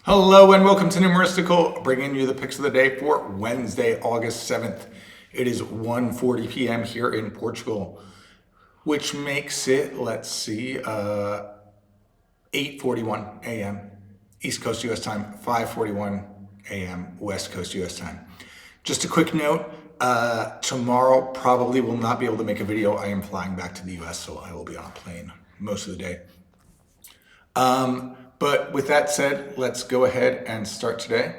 Hello and welcome to Numeristical, bringing you the picks of the day for Wednesday, August 7th. It is 1:40 p.m. here in Portugal, which makes it, 8:41 a.m. East Coast U.S. time, 5:41 a.m. West Coast U.S. time. Just a quick note, tomorrow probably will not be able to make a video. I am flying back to the U.S., so I will be on a plane most of the day. But with that said, let's go ahead and start today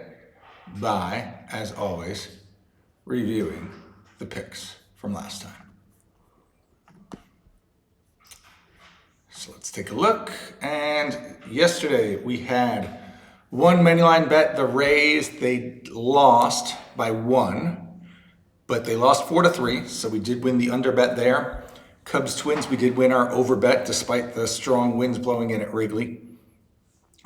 by, as always, reviewing the picks from last time. So let's take a look. And yesterday we had one money line bet, the Rays. They lost by 1, but they lost 4-3. So we did win the under bet there. Cubs Twins, we did win our over bet despite the strong winds blowing in at Wrigley.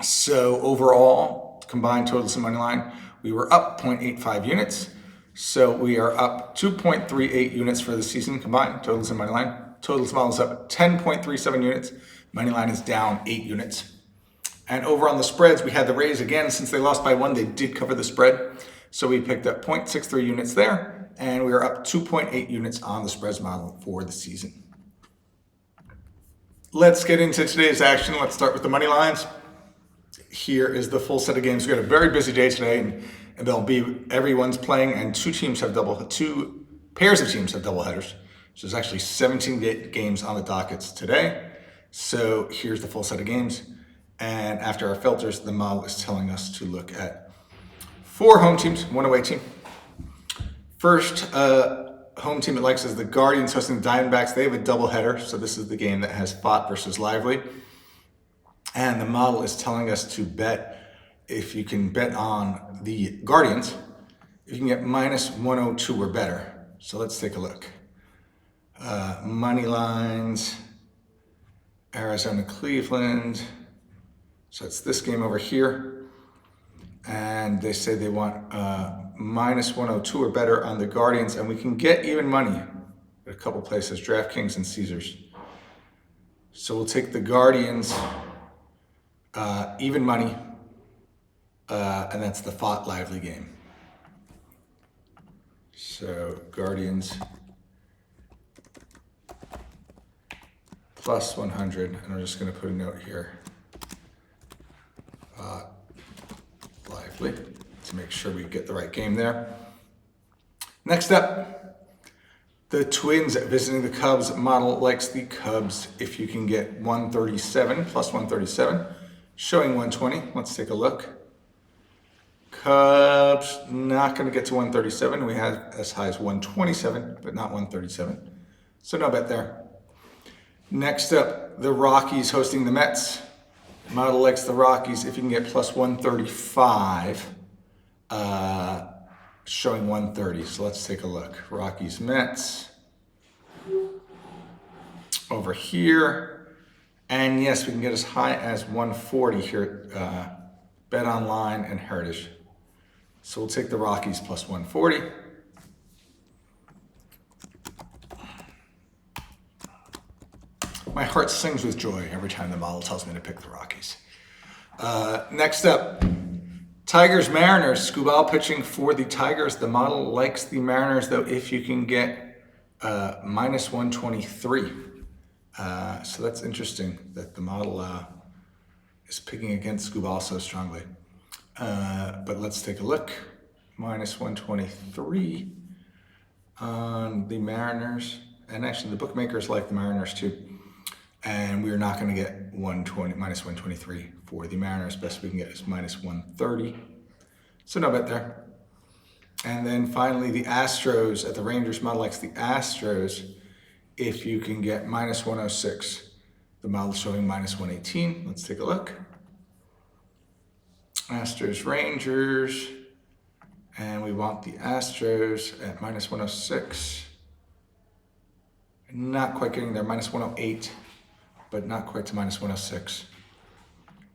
So overall, combined totals and money line, we were up 0.85 units. So we are up 2.38 units for the season combined, totals and money line. Totals model is up 10.37 units. Money line is down 8 units. And over on the spreads, we had the Rays again. Since they lost by 1, they did cover the spread. So we picked up 0.63 units there, and we are up 2.8 units on the spreads model for the season. Let's get into today's action. Let's start with the money lines. Here is the full set of games. We got a very busy day today, and there'll be everyone's playing, and two pairs of teams have double headers. So there's actually 17 games on the dockets today. So here's the full set of games. And after our filters, the model is telling us to look at 4 home teams, 1 away team. First home team it likes is the Guardians hosting the Diamondbacks. They have a doubleheader, so this is the game that has Fott versus Lively. And the model is telling us to bet, if you can bet on the Guardians, you can get minus 102 or better. So let's take a look. Money lines, Arizona, Cleveland. So it's this game over here. And they say they want minus 102 or better on the Guardians. And we can get even money at a couple places, DraftKings and Caesars. So we'll take the Guardians. Even money, and that's the Fott Lively game. So Guardians plus 100, and I'm just going to put a note here. Lively, to make sure we get the right game there. Next up, the Twins visiting the Cubs. Model likes the Cubs if you can get 137, plus 137. Showing 120. Let's take a look. Cubs not going to get to 137. We had as high as 127, but not 137. So no bet there. Next up, the Rockies hosting the Mets. Model likes the Rockies if you can get plus 135. Showing 130. So let's take a look. Rockies, Mets. Over here. And yes, we can get as high as 140 here at Bet Online and Heritage. So we'll take the Rockies plus 140. My heart sings with joy every time the model tells me to pick the Rockies. Next up, Tigers, Mariners. Scubal pitching for the Tigers. The model likes the Mariners, though, if you can get minus 123. So that's interesting that the model is picking against Scubal so strongly. But let's take a look. Minus 123 on the Mariners. And actually the bookmakers like the Mariners too. And we're not going to get minus 123 for the Mariners. Best we can get is minus 130. So no bet there. And then finally the Astros at the Rangers. Model likes the Astros if you can get minus 106. The model showing minus 118. Let's take a look. Astros, Rangers. And we want the Astros at minus 106. Not quite getting there, minus 108, but not quite to minus 106.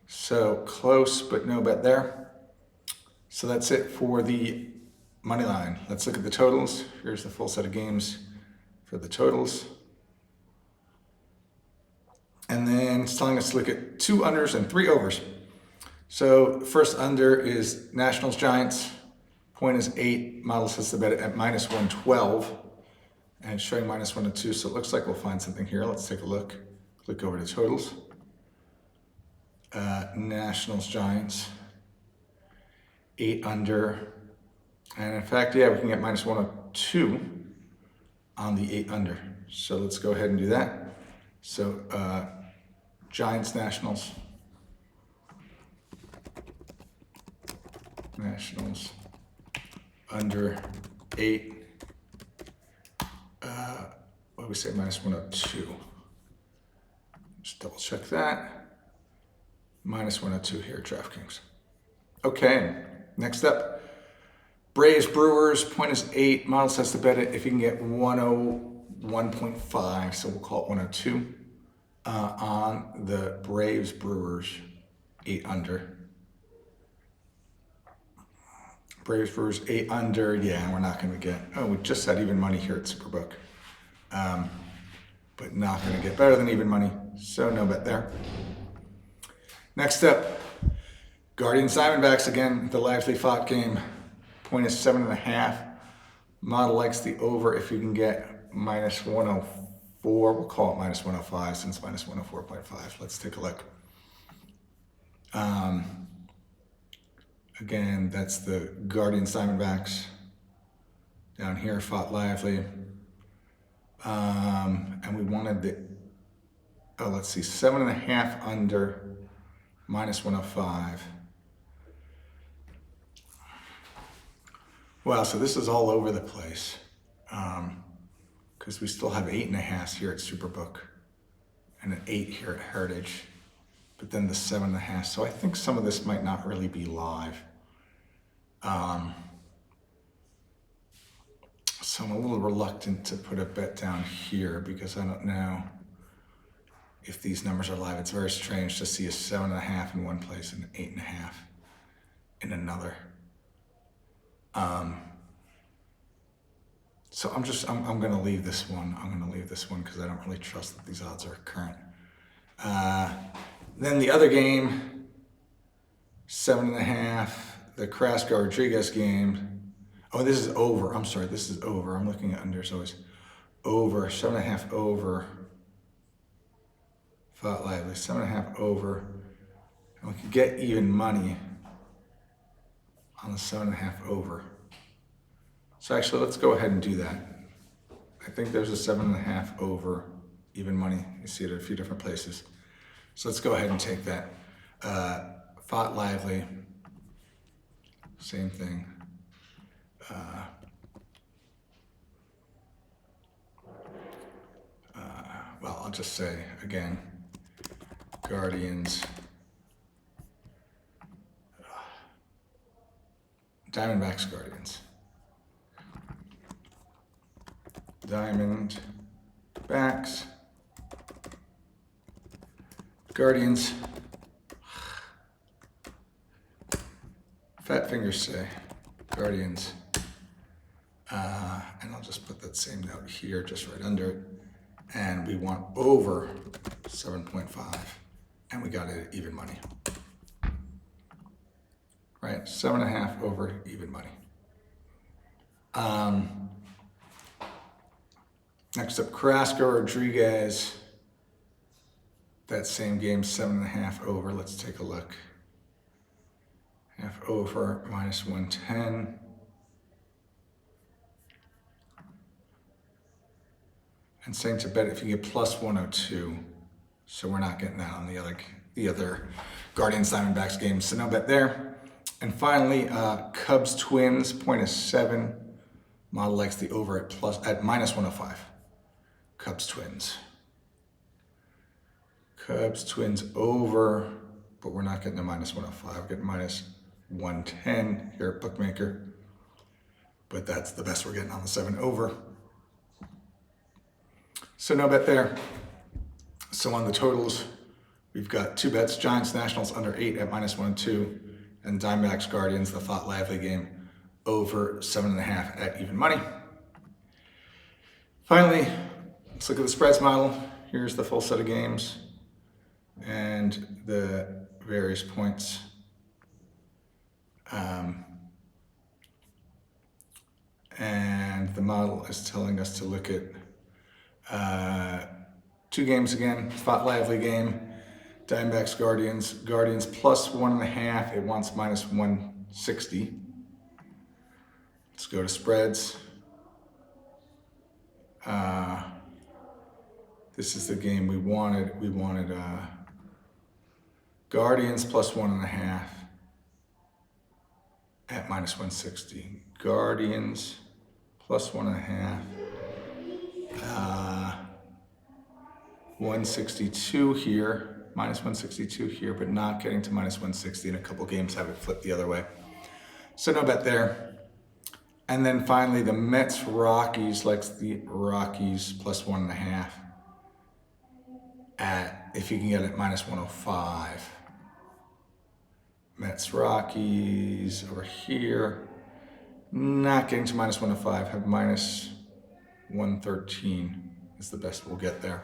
So close, but no bet there. So that's it for the money line. Let's look at the totals. Here's the full set of games for the totals. And then it's telling us to look at 2 unders and 3 overs. So first under is Nationals Giants. Point is 8. Model says to bet it at minus 112. And it's showing minus 102. So it looks like we'll find something here. Let's take a look. Click over to totals. Nationals Giants. 8 under. And in fact, yeah, we can get minus 102 on the 8 under. So let's go ahead and do that. So Giants Nationals. Nationals under 8. What do we say? Minus 102. Just double check that. Minus 102 here at DraftKings. Okay, next up. Braves Brewers, point is 8. Model says to bet it if you can get 101.5, so we'll call it 102 on the Braves Brewers 8 under. Braves Brewers 8 under. Yeah, we're not going to get. Oh, we just had even money here at Superbook, but not going to get better than even money. So no bet there. Next up, Guardians Diamondbacks again. The lively fought game. Point is 7.5. Model likes the over if you can get minus 104. We'll call it minus 105 since minus 104.5. Let's take a look. Again, that's the Guardians Diamondbacks. Down here, fought lively. And we wanted the, let's see, 7.5 under, minus 105. Wow, so this is all over the place. Because we still have 8.5 here at Superbook and an 8 here at Heritage, but then the 7.5. So I think some of this might not really be live. So I'm a little reluctant to put a bet down here because I don't know if these numbers are live. It's very strange to see a 7.5 in one place and an 8.5 in another. So I'm going to leave this one. I'm going to leave this one because I don't really trust that these odds are current. Then the other game, 7.5, the Carrasco-Rodriguez game. Oh, this is over. I'm sorry, this is over. I'm looking at unders always. Over, 7.5 over. Fought lively, 7.5 over. And we could get even money on the 7.5 over. So actually, let's go ahead and do that. I think there's a 7.5 over even money. You see it at a few different places. So let's go ahead and take that. Fought lively, same thing. Well, I'll just say again, Guardians, Diamondbacks, Guardians. Diamondbacks, Guardians. Fat fingers say Guardians. And I'll just put that same note here, just right under it. And we want over 7.5. And we got it at even money. Right, 7.5 over even money. Next up, Carrasco-Rodriguez. That same game, 7.5 over. Let's take a look. Half over, minus 110. And saying to bet if you get plus 102. So we're not getting that on the other Guardians Diamondbacks game. So no bet there. And finally, Cubs Twins, point is 7. Model likes the over at minus 105. Cubs Twins. Cubs Twins over, but we're not getting a minus 105. We're getting minus 110 here at Bookmaker. But that's the best we're getting on the 7 over. So no bet there. So on the totals, we've got 2 bets, Giants Nationals under 8 at minus 102, and Diamondbacks Guardians, the fought lively game, over 7.5 at even money. Finally, let's look at the spreads model. Here's the full set of games and the various points And the model is telling us to look at two games again. Spot lively game. Diamondbacks, Guardians. Guardians plus 1.5. It wants minus 160. Let's go to spreads. This is the game we wanted. We wanted Guardians plus 1.5 at minus 160. Guardians plus 1.5. 162 here, minus 162 here, but not getting to minus 160, and a couple games have it flipped the other way. So no bet there. And then finally, the Mets Rockies, likes the Rockies plus 1.5 at, if you can get it, minus 105. Mets Rockies over here, not getting to minus 105, have minus 113 is the best we'll get there.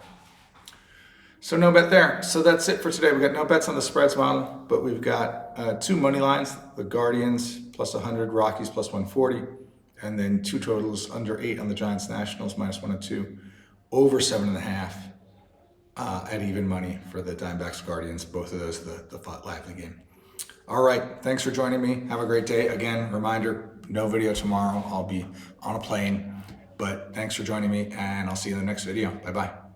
So no bet there. So that's it for today. We got no bets on the spreads model, but we've got two money lines: the Guardians plus 100, Rockies plus 140, and then two totals under 8 on the Giants Nationals minus 102, over 7.5 at even money for the Diamondbacks Guardians. Both of those the fought lively game. All right, thanks for joining me. Have a great day. Again, reminder: no video tomorrow. I'll be on a plane. But thanks for joining me, and I'll see you in the next video. Bye bye.